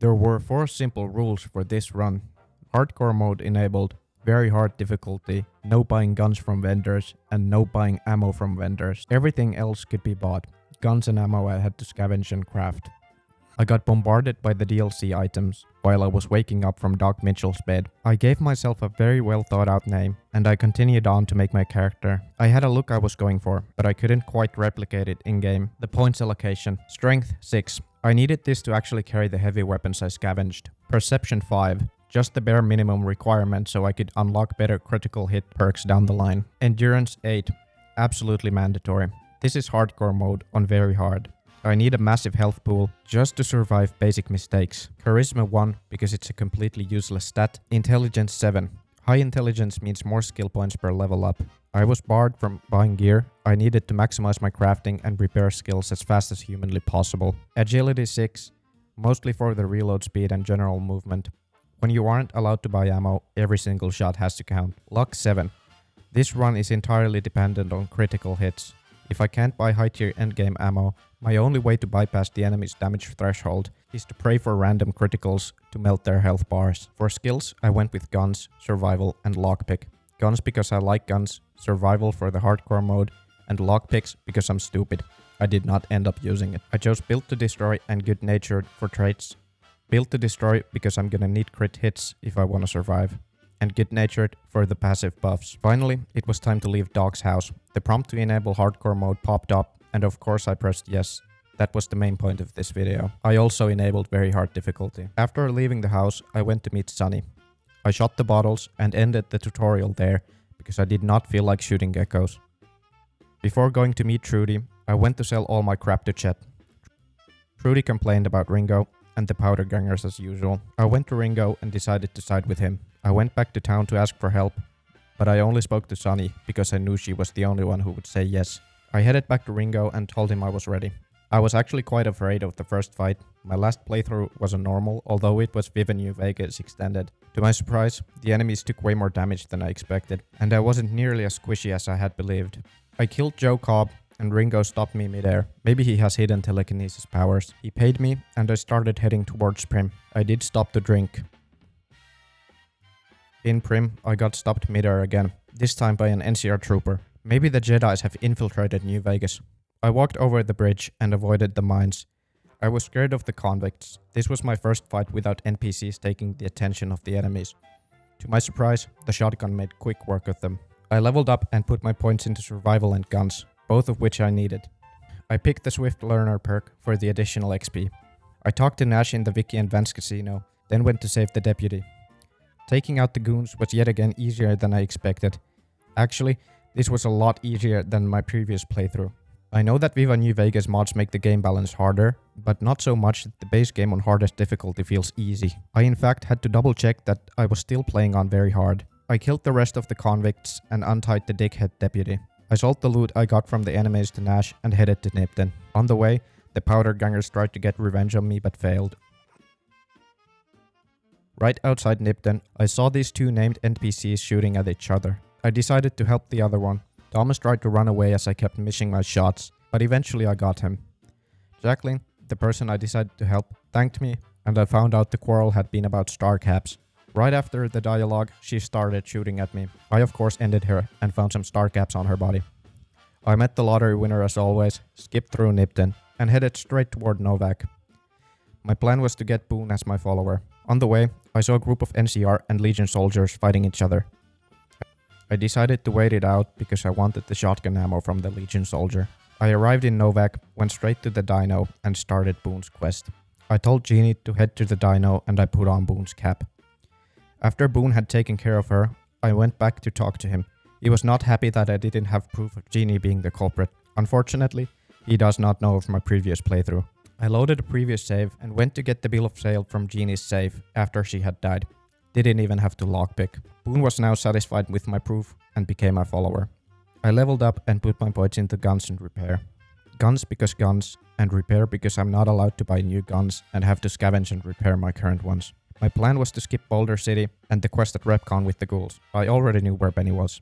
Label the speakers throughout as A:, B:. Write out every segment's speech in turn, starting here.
A: There were 4 simple rules for this run. Hardcore mode enabled, very hard difficulty, no buying guns from vendors, and no buying ammo from vendors. Everything else could be bought. Guns and ammo I had to scavenge and craft. I got bombarded by the DLC items while I was waking up from Doc Mitchell's bed. I gave myself a very well thought out name, and I continued on to make my character. I had a look I was going for, but I couldn't quite replicate it in game. The points allocation. Strength 6. I needed this to actually carry the heavy weapons I scavenged. Perception 5. Just the bare minimum requirement so I could unlock better critical hit perks down the line. Endurance 8. Absolutely mandatory. This is hardcore mode on very hard. I need a massive health pool just to survive basic mistakes. Charisma 1 because it's a completely useless stat. Intelligence 7. High intelligence means more skill points per level up. I was barred from buying gear. I needed to maximize my crafting and repair skills as fast as humanly possible. Agility 6. Mostly for the reload speed and general movement. When you aren't allowed to buy ammo, every single shot has to count. Luck 7. This run is entirely dependent on critical hits. If I can't buy high tier endgame ammo, my only way to bypass the enemy's damage threshold is to pray for random criticals to melt their health bars. For skills, I went with guns, survival, and lockpick. Guns because I like guns, survival for the hardcore mode, and lockpicks because I'm stupid. I did not end up using it. I chose build to destroy and good natured for traits. Build to destroy because I'm gonna need crit hits if I wanna survive. And good natured for the passive buffs. Finally, it was time to leave Doc's house. The prompt to enable hardcore mode popped up, and of course I pressed yes. That was the main point of this video. I also enabled very hard difficulty. After leaving the house, I went to meet Sunny. I shot the bottles and ended the tutorial there because I did not feel like shooting geckos. Before going to meet Trudy, I went to sell all my crap to Chet. Trudy complained about Ringo and the powder gangers as usual. I went to Ringo and decided to side with him. I went back to town to ask for help, but I only spoke to Sunny because I knew she was the only one who would say yes. I headed back to Ringo and told him I was ready. I was actually quite afraid of the first fight. My last playthrough was a normal, although it was Viva New Vegas extended. To my surprise, the enemies took way more damage than I expected, and I wasn't nearly as squishy as I had believed. I killed Joe Cobb, and Ringo stopped me midair. Maybe he has hidden telekinesis powers. He paid me, and I started heading towards Prim. I did stop to drink. In Prim, I got stopped midair again, this time by an NCR trooper. Maybe the Jedis have infiltrated New Vegas. I walked over the bridge and avoided the mines. I was scared of the convicts. This was my first fight without NPCs taking the attention of the enemies. To my surprise, the shotgun made quick work of them. I leveled up and put my points into survival and guns, both of which I needed. I picked the Swift Learner perk for the additional XP. I talked to Nash in the Vicky and Vance casino, then went to save the deputy. Taking out the goons was yet again easier than I expected. Actually, this was a lot easier than my previous playthrough. I know that Viva New Vegas mods make the game balance harder, but not so much that the base game on hardest difficulty feels easy. I in fact had to double check that I was still playing on very hard. I killed the rest of the convicts and untied the dickhead deputy. I sold the loot I got from the enemies to Nash and headed to Nipton. On the way, the powder gangers tried to get revenge on me but failed. Right outside Nipton, I saw these two named NPCs shooting at each other. I decided to help the other one. Thomas tried to run away as I kept missing my shots, but eventually I got him. Jacqueline, the person I decided to help, thanked me, and I found out the quarrel had been about star caps. Right after the dialogue, she started shooting at me. I of course ended her and found some star caps on her body. I met the lottery winner as always, skipped through Nipton, and headed straight toward Novak. My plan was to get Boone as my follower. On the way, I saw a group of NCR and Legion soldiers fighting each other. I decided to wait it out because I wanted the shotgun ammo from the Legion soldier. I arrived in Novak, went straight to the dino, and started Boone's quest. I told Jeannie to head to the dino and I put on Boone's cap. After Boone had taken care of her, I went back to talk to him. He was not happy that I didn't have proof of Jeannie being the culprit. Unfortunately, he does not know of my previous playthrough. I loaded a previous save and went to get the bill of sale from Jeannie's safe after she had died. Didn't even have to lockpick. Boone was now satisfied with my proof and became my follower. I leveled up and put my points into guns and repair. Guns because guns, and repair because I'm not allowed to buy new guns and have to scavenge and repair my current ones. My plan was to skip Boulder City and the quest at Repcon with the ghouls. I already knew where Benny was.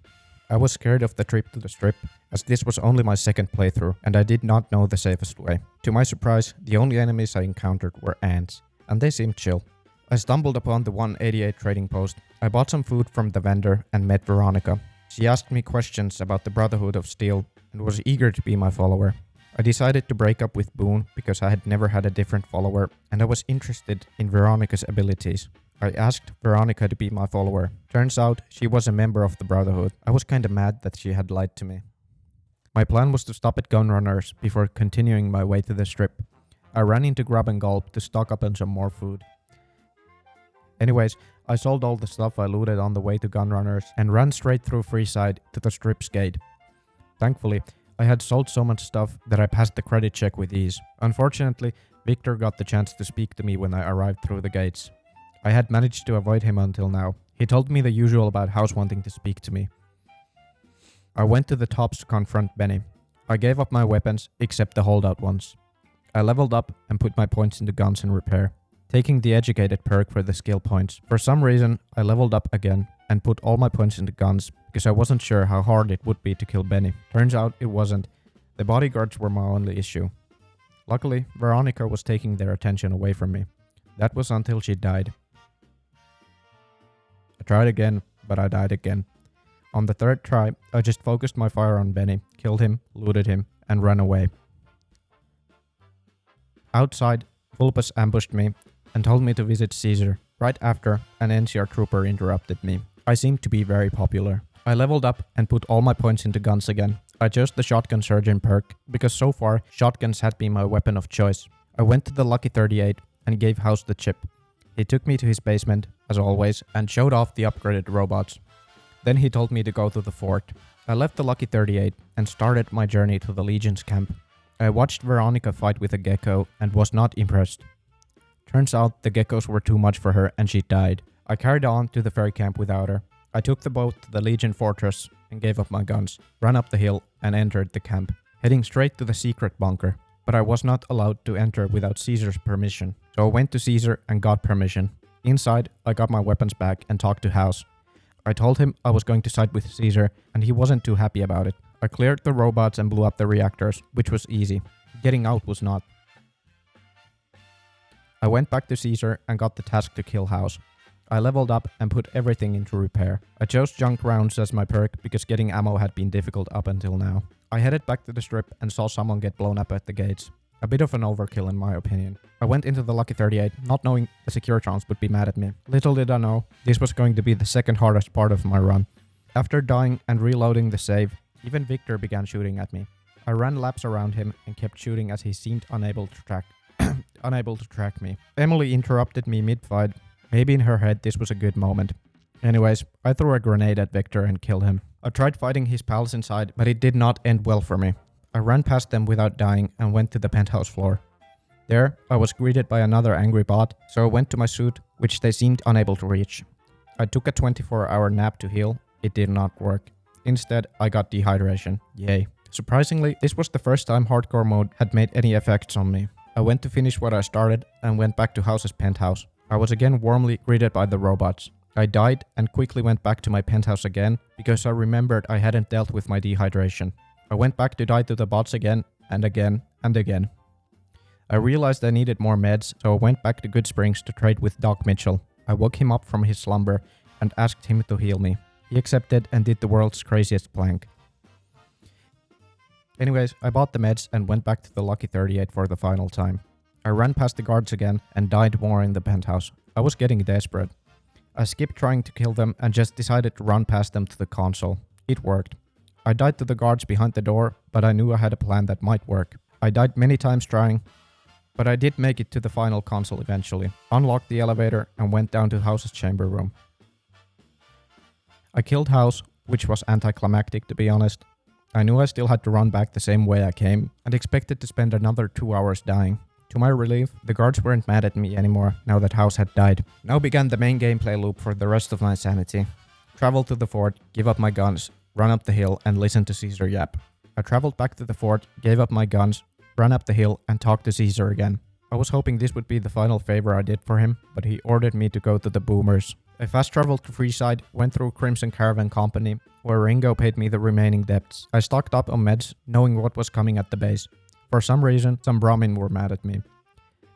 A: I was scared of the trip to the strip, as this was only my second playthrough and I did not know the safest way. To my surprise, the only enemies I encountered were ants. and they seemed chill. I stumbled upon the 188 trading post. I bought some food from the vendor and met Veronica. She asked me questions about the Brotherhood of Steel and was eager to be my follower. I decided to break up with Boone because I had never had a different follower and I was interested in Veronica's abilities. I asked Veronica to be my follower. Turns out she was a member of the Brotherhood. I was kinda mad that she had lied to me. My plan was to stop at Gunrunners before continuing my way to the strip. I ran into Grab and Gulp to stock up on some more food. Anyways, I sold all the stuff I looted on the way to Gunrunners and ran straight through Freeside to the strip's gate. Thankfully, I had sold so much stuff that I passed the credit check with ease. Unfortunately, Victor got the chance to speak to me when I arrived through the gates. I had managed to avoid him until now. He told me the usual about House wanting to speak to me. I went to the tops to confront Benny. I gave up my weapons, except the holdout ones. I leveled up and put my points into guns and repair, taking the educated perk for the skill points. For some reason, I leveled up again and put all my points into guns because I wasn't sure how hard it would be to kill Benny. Turns out it wasn't. The bodyguards were my only issue. Luckily, Veronica was taking their attention away from me. That was until she died. I tried again, but I died again. On the third try, I just focused my fire on Benny, killed him, looted him, and ran away. Outside, Vulpus ambushed me and told me to visit Caesar. Right after, an NCR trooper interrupted me. I seemed to be very popular. I leveled up and put all my points into guns again. I chose the Shotgun Surgeon perk because so far, shotguns had been my weapon of choice. I went to the Lucky 38 and gave House the chip. He took me to his basement, as always, and showed off the upgraded robots. Then he told me to go to the fort. I left the Lucky 38 and started my journey to the Legion's camp. I watched Veronica fight with a gecko and was not impressed. Turns out the geckos were too much for her and she died. I carried on to the ferry camp without her. I took the boat to the Legion fortress and gave up my guns, ran up the hill and entered the camp, heading straight to the secret bunker. But I was not allowed to enter without Caesar's permission. So I went to Caesar and got permission. Inside, I got my weapons back and talked to House. I told him I was going to side with Caesar and he wasn't too happy about it. I cleared the robots and blew up the reactors, which was easy. Getting out was not. I went back to Caesar and got the task to kill House. I leveled up and put everything into repair. I chose junk rounds as my perk because getting ammo had been difficult up until now. I headed back to the strip and saw someone get blown up at the gates. A bit of an overkill in my opinion. I went into the Lucky 38, not knowing the Securitrons would be mad at me. Little did I know, this was going to be the second hardest part of my run. After dying and reloading the save, even Victor began shooting at me. I ran laps around him and kept shooting as he seemed unable to track me. Emily interrupted me mid-fight. Maybe in her head this was a good moment. Anyways, I threw a grenade at Victor and killed him. I tried fighting his pals inside, but it did not end well for me. I ran past them without dying and went to the penthouse floor. There, I was greeted by another angry bot, so I went to my suit, which they seemed unable to reach. I took a 24-hour nap to heal. It did not work. Instead, I got dehydration. Yay. Surprisingly, this was the first time hardcore mode had made any effects on me. I went to finish what I started and went back to House's penthouse. I was again warmly greeted by the robots. I died and quickly went back to my penthouse again because I remembered I hadn't dealt with my dehydration. I went back to die to the bots again and again and again. I realized I needed more meds, so I went back to Good Springs to trade with Doc Mitchell. I woke him up from his slumber and asked him to heal me. He accepted and did the world's craziest plank. Anyways, I bought the meds and went back to the Lucky 38 for the final time. I ran past the guards again and died more in the penthouse. I was getting desperate. I skipped trying to kill them and just decided to run past them to the console. It worked. I died to the guards behind the door, but I knew I had a plan that might work. I died many times trying, but I did make it to the final console eventually. Unlocked the elevator and went down to House's chamber room. I killed House, which was anticlimactic to be honest. I knew I still had to run back the same way I came, and expected to spend another 2 hours dying. To my relief, the guards weren't mad at me anymore now that House had died. Now began the main gameplay loop for the rest of my sanity. Travel to the fort, give up my guns, run up the hill and listen to Caesar yap. I traveled back to the fort, gave up my guns, ran up the hill and talked to Caesar again. I was hoping this would be the final favor I did for him, but he ordered me to go to the Boomers. I fast traveled to Freeside, went through Crimson Caravan Company, where Ringo paid me the remaining debts. I stocked up on meds, knowing what was coming at the base. For some reason, some Brahmin were mad at me.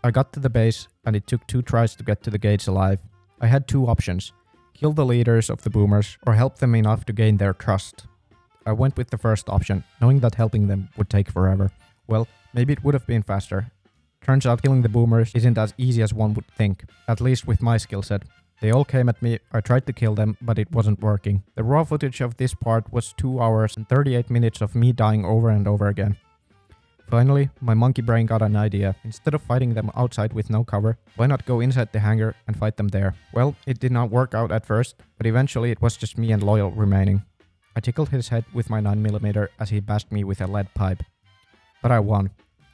A: I got to the base and it took 2 tries to get to the gates alive. I had 2 options: kill the leaders of the boomers or help them enough to gain their trust. I went with the first option, knowing that helping them would take forever. Well, maybe it would have been faster. Turns out killing the boomers isn't as easy as one would think, at least with my skill set. They all came at me, I tried to kill them, but it wasn't working. The raw footage of this part was 2 hours and 38 minutes of me dying over and over again. Finally, my monkey brain got an idea. Instead of fighting them outside with no cover, why not go inside the hangar and fight them there? Well, it did not work out at first, but eventually it was just me and Loyal remaining. I tickled his head with my 9mm as he bashed me with a lead pipe. But I won.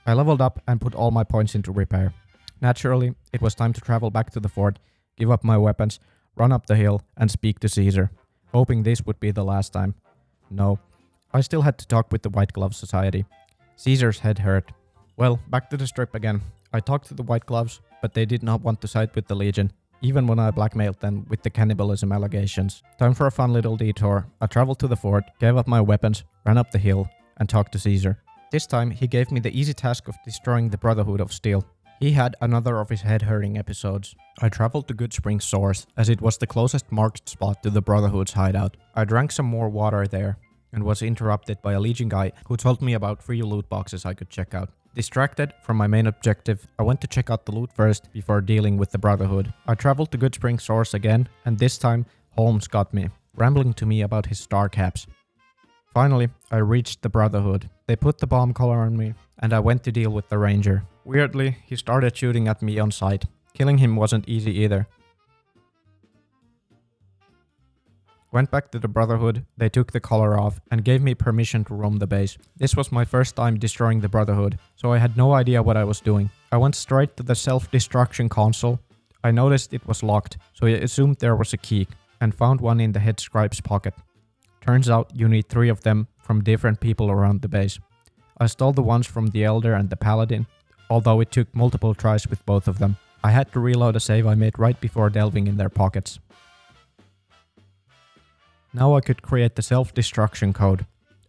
A: I leveled up and put all my points into repair. Naturally, it was time to travel back to the fort, give up my weapons, run up the hill, and speak to Caesar, hoping this would be the last time. No, I still had to talk with the White Glove Society. Caesar's head hurt. Well, back to the strip again. I talked to the White Gloves, but they did not want to side with the Legion, even when I blackmailed them with the cannibalism allegations. Time for a fun little detour. I traveled to the fort, gave up my weapons, ran up the hill, and talked to Caesar. This time, he gave me the easy task of destroying the Brotherhood of Steel. He had another of his head-hurting episodes. I traveled to Good Spring Source, as it was the closest marked spot to the Brotherhood's hideout. I drank some more water there, and was interrupted by a Legion guy who told me about 3 loot boxes I could check out. Distracted from my main objective, I went to check out the loot first before dealing with the Brotherhood. I traveled to Good Spring Source again, and this time, Holmes got me, rambling to me about his star caps. Finally, I reached the Brotherhood. They put the bomb collar on me, and I went to deal with the Ranger. Weirdly, he started shooting at me on sight. Killing him wasn't easy either. Went back to the Brotherhood, they took the collar off, and gave me permission to roam the base. This was my first time destroying the Brotherhood, so I had no idea what I was doing. I went straight to the self-destruction console. I noticed it was locked, so I assumed there was a key, and found one in the head scribe's pocket. Turns out you need 3 of them from different people around the base. I stole the ones from the Elder and the Paladin, although it took multiple tries with both of them. I had to reload a save I made right before delving in their pockets. Now I could create the self-destruction code.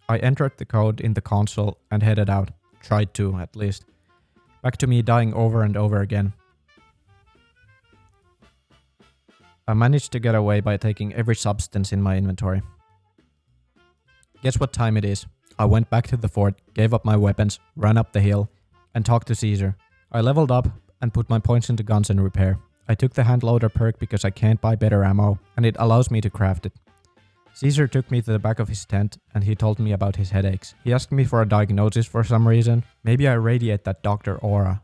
A: I entered the code in the console and headed out. Tried to, at least. Back to me dying over and over again. I managed to get away by taking every substance in my inventory. Guess what time it is? I went back to the fort, gave up my weapons, ran up the hill, and talked to Caesar. I leveled up and put my points into guns and repair. I took the handloader perk because I can't buy better ammo, and it allows me to craft it. Caesar took me to the back of his tent, and he told me about his headaches. He asked me for a diagnosis for some reason. Maybe I radiate that doctor aura.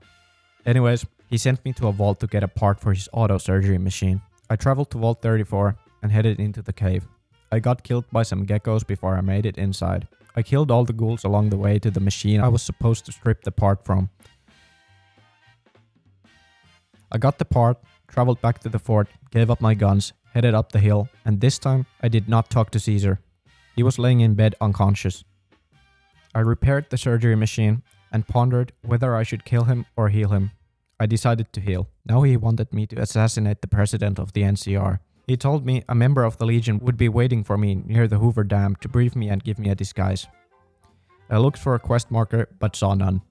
A: Anyways, he sent me to a vault to get a part for his auto surgery machine. I traveled to Vault 34 and headed into the cave. I got killed by some geckos before I made it inside. I killed all the ghouls along the way to the machine I was supposed to strip the part from. I got the part, traveled back to the fort, gave up my guns, headed up the hill, and this time I did not talk to Caesar. He was laying in bed unconscious. I repaired the surgery machine and pondered whether I should kill him or heal him. I decided to heal. Now he wanted me to assassinate the president of the NCR. He told me a member of the Legion would be waiting for me near the Hoover Dam to brief me and give me a disguise. I looked for a quest marker but saw none.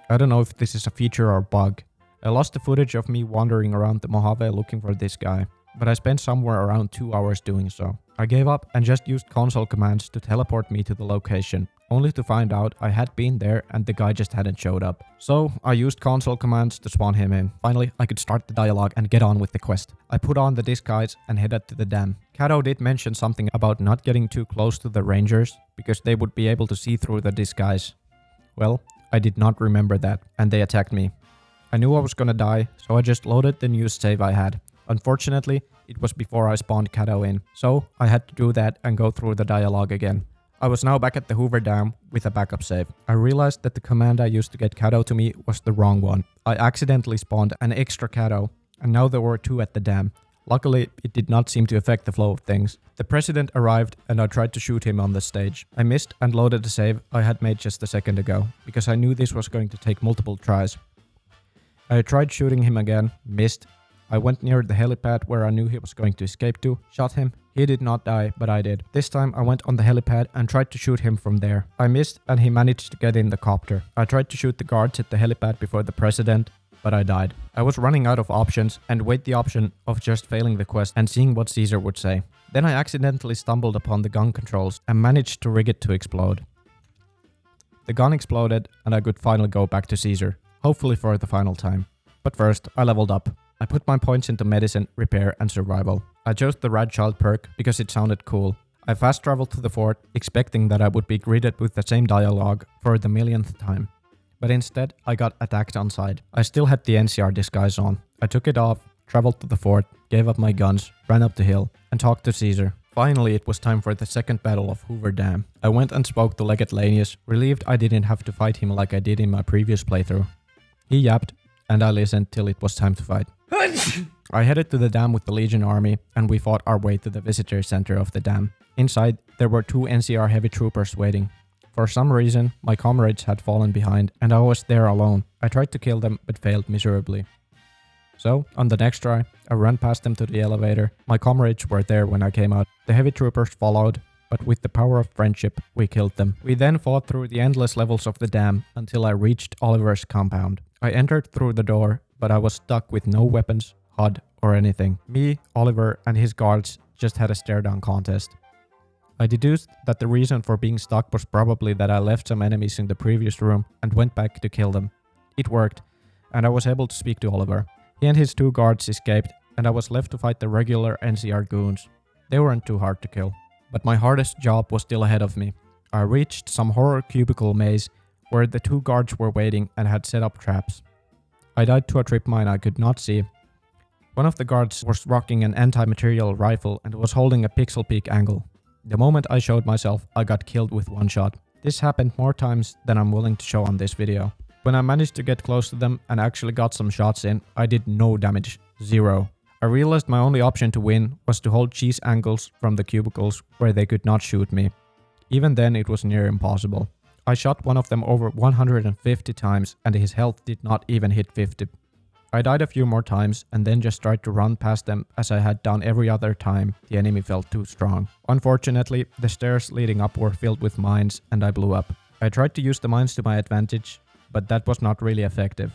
A: I don't know if this is a feature or bug. I lost the footage of me wandering around the Mojave looking for this guy, but I spent somewhere around 2 hours doing so. I gave up and just used console commands to teleport me to the location, only to find out I had been there and the guy just hadn't showed up. So I used console commands to spawn him in. Finally, I could start the dialogue and get on with the quest. I put on the disguise and headed to the dam. Kato did mention something about not getting too close to the Rangers, because they would be able to see through the disguise. Well, I did not remember that, and they attacked me. I knew I was gonna die, so I just loaded the new save I had. Unfortunately, it was before I spawned Kato in, so I had to do that and go through the dialogue again. I was now back at the Hoover Dam with a backup save. I realized that the command I used to get Kato to me was the wrong one. I accidentally spawned an extra Kato, and now there were 2 at the dam. Luckily, it did not seem to affect the flow of things. The president arrived and I tried to shoot him on the stage. I missed and loaded the save I had made just a second ago, because I knew this was going to take multiple tries. I tried shooting him again, missed. I went near the helipad where I knew he was going to escape to, shot him. He did not die, but I did. This time I went on the helipad and tried to shoot him from there. I missed and he managed to get in the copter. I tried to shoot the guards at the helipad before the president, but I died. I was running out of options and weighed the option of just failing the quest and seeing what Caesar would say. Then I accidentally stumbled upon the gun controls and managed to rig it to explode. The gun exploded and I could finally go back to Caesar, hopefully for the final time. But first, I leveled up. I put my points into medicine, repair and survival. I chose the Rad Child perk because it sounded cool. I fast traveled to the fort, expecting that I would be greeted with the same dialogue for the millionth time. But instead, I got attacked on sight. I still had the NCR disguise on. I took it off, traveled to the fort, gave up my guns, ran up the hill, and talked to Caesar. Finally, it was time for the second battle of Hoover Dam. I went and spoke to Legate Lanius, relieved I didn't have to fight him like I did in my previous playthrough. He yapped, and I listened till it was time to fight. I headed to the dam with the Legion army, and we fought our way to the visitor center of the dam. Inside, there were 2 NCR heavy troopers waiting. For some reason, my comrades had fallen behind, and I was there alone. I tried to kill them, but failed miserably. So, on the next try, I ran past them to the elevator. My comrades were there when I came out. The heavy troopers followed, but with the power of friendship, we killed them. We then fought through the endless levels of the dam until I reached Oliver's compound. I entered through the door, but I was stuck with no weapons, HUD, or anything. Me, Oliver, and his guards just had a stare-down contest. I deduced that the reason for being stuck was probably that I left some enemies in the previous room and went back to kill them. It worked, and I was able to speak to Oliver. He and his 2 guards escaped, and I was left to fight the regular NCR goons. They weren't too hard to kill. But my hardest job was still ahead of me. I reached some horror cubicle maze where the 2 guards were waiting and had set up traps. I died to a trip mine I could not see. One of the guards was rocking an anti-material rifle and was holding a pixel peek angle. The moment I showed myself, I got killed with 1 shot. This happened more times than I'm willing to show on this video. When I managed to get close to them and actually got some shots in, I did no damage. 0. I realized my only option to win was to hold cheese angles from the cubicles where they could not shoot me. Even then, it was near impossible. I shot one of them over 150 times and his health did not even hit 50. I died a few more times and then just tried to run past them as I had done every other time the enemy felt too strong. Unfortunately, the stairs leading up were filled with mines and I blew up. I tried to use the mines to my advantage, but that was not really effective.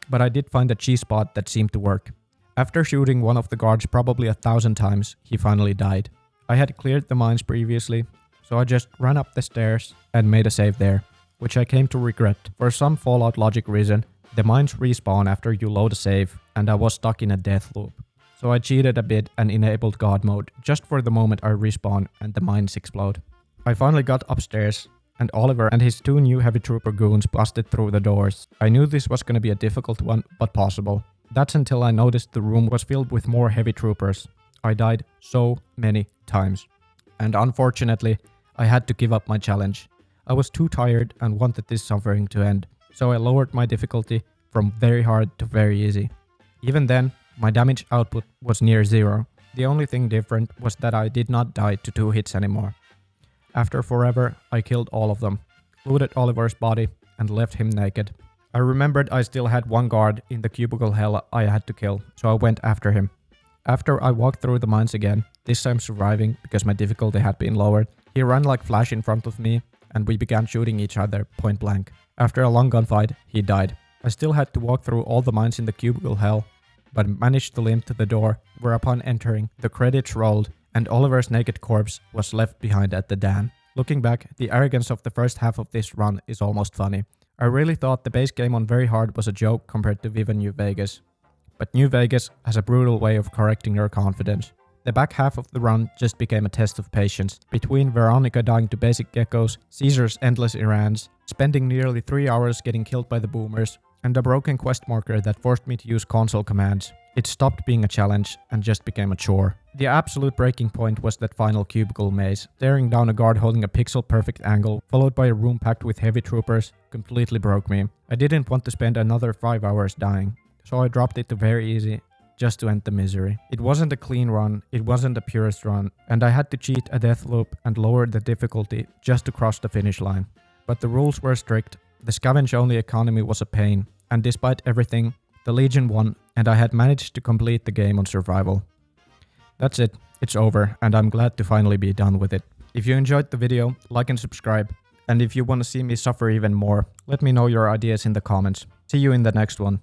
A: But I did find a cheese spot that seemed to work. After shooting one of the guards probably 1,000 times, he finally died. I had cleared the mines previously, so I just ran up the stairs and made a save there, which I came to regret. For some Fallout logic reason, the mines respawn after you load a save, and I was stuck in a death loop. So I cheated a bit and enabled God mode just for the moment I respawn and the mines explode. I finally got upstairs, and Oliver and his 2 new heavy trooper goons busted through the doors. I knew this was gonna be a difficult one, but possible. That's until I noticed the room was filled with more heavy troopers. I died so many times. And unfortunately, I had to give up my challenge. I was too tired and wanted this suffering to end. So I lowered my difficulty from very hard to very easy. Even then, my damage output was near 0. The only thing different was that I did not die to 2 hits anymore. After forever, I killed all of them, looted Oliver's body, and left him naked. I remembered I still had 1 guard in the cubicle hell I had to kill, so I went after him. After I walked through the mines again, this time surviving because my difficulty had been lowered, he ran like Flash in front of me, and we began shooting each other point blank. After a long gunfight, he died. I still had to walk through all the mines in the cubicle hell, but managed to limp to the door, where upon entering, the credits rolled, and Oliver's naked corpse was left behind at the dam. Looking back, the arrogance of the first half of this run is almost funny. I really thought the base game on very hard was a joke compared to Viva New Vegas. But New Vegas has a brutal way of correcting your confidence. The back half of the run just became a test of patience. Between Veronica dying to basic geckos, Caesar's endless errands, spending nearly 3 hours getting killed by the boomers, and a broken quest marker that forced me to use console commands, it stopped being a challenge and just became a chore. The absolute breaking point was that final cubicle maze. Staring down a guard holding a pixel perfect angle, followed by a room packed with heavy troopers, completely broke me. I didn't want to spend another 5 hours dying, so I dropped it to very easy, just to end the misery. It wasn't a clean run, it wasn't a purest run, and I had to cheat a death loop and lower the difficulty just to cross the finish line. But the rules were strict, the scavenge-only economy was a pain, and despite everything, the Legion won, and I had managed to complete the game on survival. That's it, it's over, and I'm glad to finally be done with it. If you enjoyed the video, like and subscribe, and if you want to see me suffer even more, let me know your ideas in the comments. See you in the next one.